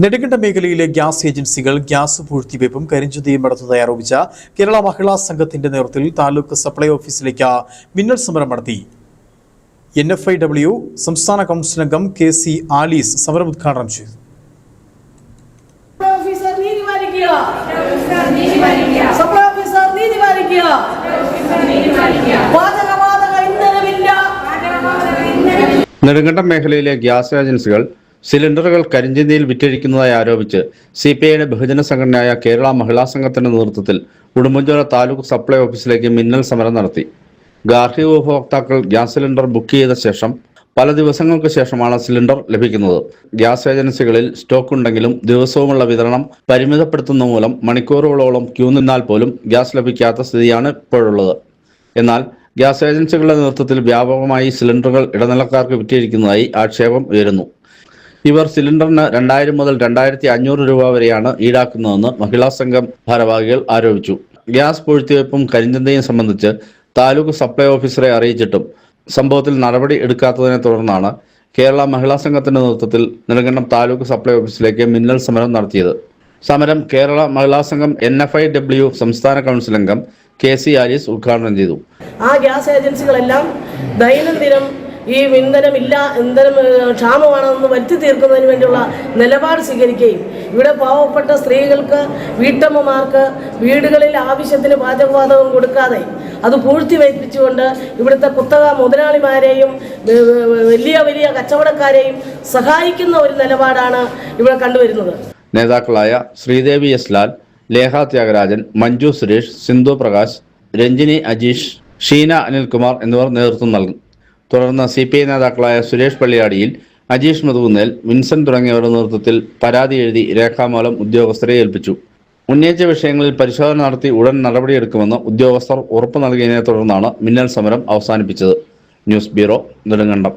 നെടുങ്കണ്ടം മേഖലയിലെ ഗ്യാസ് ഏജൻസികൾ ഗ്യാസ് പൂഴ്ത്തിവയ്പും കരിഞ്ചന്തയും നടത്തുന്നതായി ആരോപിച്ച കേരള മഹിളാ സംഘത്തിന്റെ നേതൃത്വത്തിൽ താലൂക്ക് സപ്ലൈ ഓഫീസിലേക്ക് മിന്നൽ സമരം നടത്തി. NFIW സംസ്ഥാന കൗൺസിൽ അംഗം KC ആലീസ് സമരം ഉദ്ഘാടനം ചെയ്തു. നെടുങ്കണ്ടം മേഖലയിലെ ഗ്യാസ് ഏജൻസികൾ സിലിണ്ടറുകൾ കരിഞ്ചന്തയിൽ വിറ്റഴിക്കുന്നതായി ആരോപിച്ച് CPIയുടെ ബഹുജന സംഘടനയായ കേരള മഹിളാ സംഘത്തിന്റെ നേതൃത്വത്തിൽ ഉടുമ്പൻചോല താലൂക്ക് സപ്ലൈ ഓഫീസിലേക്ക് മിന്നൽ സമരം നടത്തി. ഗാർഹിക ഉപഭോക്താക്കൾ ഗ്യാസ് സിലിണ്ടർ ബുക്ക് ചെയ്ത ശേഷം പല ദിവസങ്ങൾക്ക് ശേഷമാണ് സിലിണ്ടർ ലഭിക്കുന്നത്. ഗ്യാസ് ഏജൻസികളിൽ സ്റ്റോക്ക് ഉണ്ടെങ്കിലും ദിവസവുമുള്ള വിതരണം പരിമിതപ്പെടുത്തുന്ന മൂലം മണിക്കൂറുകളോളം ക്യൂ നിന്നാൽ പോലും ഗ്യാസ് ലഭിക്കാത്ത സ്ഥിതിയാണ് ഇപ്പോഴുള്ളത്. എന്നാൽ ഗ്യാസ് ഏജൻസികളുടെ നേതൃത്വത്തിൽ വ്യാപകമായി സിലിണ്ടറുകൾ ഇടനിലക്കാർക്ക് വിറ്റഴിക്കുന്നതായി ആക്ഷേപം ഉയരുന്നു. ഇവർ സിലിണ്ടറിന് 2000 മുതൽ 2500 രൂപ വരെയാണ് ഈടാക്കുന്നതെന്ന് മഹിളാ സംഘം ഭാരവാഹികൾ ആരോപിച്ചു. ഗ്യാസ് പൂഴ്ത്തിവയ്പും കരിഞ്ചന്തയും സംബന്ധിച്ച് താലൂക്ക് സപ്ലൈ ഓഫീസറെ അറിയിച്ചിട്ടും സംഭവത്തിൽ നടപടി എടുക്കാത്തതിനെ തുടർന്നാണ് കേരള മഹിളാ സംഘത്തിന്റെ നേതൃത്വത്തിൽ നെടുങ്കണ്ടം താലൂക്ക് സപ്ലൈ ഓഫീസിലേക്ക് മിന്നൽ സമരം നടത്തിയത്. സമരം കേരള മഹിളാ സംഘം NFIW സംസ്ഥാന കൗൺസിൽ അംഗം KC ആലീസ് ഉദ്ഘാടനം ചെയ്തു. ആ ഗ്യാസ് ഏജൻസികളെല്ലാം ദൈനംദിനം ഈ ഇന്ധനം ക്ഷാമമാണെന്ന് വരുത്തി തീർക്കുന്നതിന് വേണ്ടിയുള്ള നിലപാട് സ്വീകരിക്കുകയും ഇവിടെ പാവപ്പെട്ട സ്ത്രീകൾക്ക്, വീട്ടമ്മമാർക്ക് വീടുകളിൽ ആവശ്യത്തിന് പാചകവാതകം കൊടുക്കാതെ അത് പൂഴ്ത്തിവയ്പ്പിച്ചുകൊണ്ട് ഇവിടുത്തെ കുത്തക മുതലാളിമാരെയും വലിയ വലിയ കച്ചവടക്കാരെയും സഹായിക്കുന്ന ഒരു നിലപാടാണ് ഇവിടെ കണ്ടുവരുന്നത്. നേതാക്കളായ ശ്രീദേവി S. ലാൽ, ലേഖ ത്യാഗരാജൻ, മഞ്ജു സുരേഷ്, സിന്ധു പ്രകാശ്, രഞ്ജിനി അജീഷ്, ഷീന അനിൽകുമാർ എന്നിവർ നേതൃത്വം നൽകും. തുടർന്ന് CPI നേതാക്കളായ സുരേഷ് പള്ളിയാടിയിൽ, അജീഷ് മുതുകുന്നേൽ, വിൻസെന്റ് തുടങ്ങിയവരുടെ നേതൃത്വത്തിൽ പരാതി എഴുതി രേഖാമൂലം ഉദ്യോഗസ്ഥരെ ഏൽപ്പിച്ചു. ഉന്നയിച്ച വിഷയങ്ങളിൽ പരിശോധന നടത്തി ഉടൻ നടപടിയെടുക്കുമെന്ന് ഉദ്യോഗസ്ഥർ ഉറപ്പു നൽകിയതിനെ തുടർന്നാണ് മിന്നൽ സമരം അവസാനിപ്പിച്ചത്. News bureau, Nedumkandam.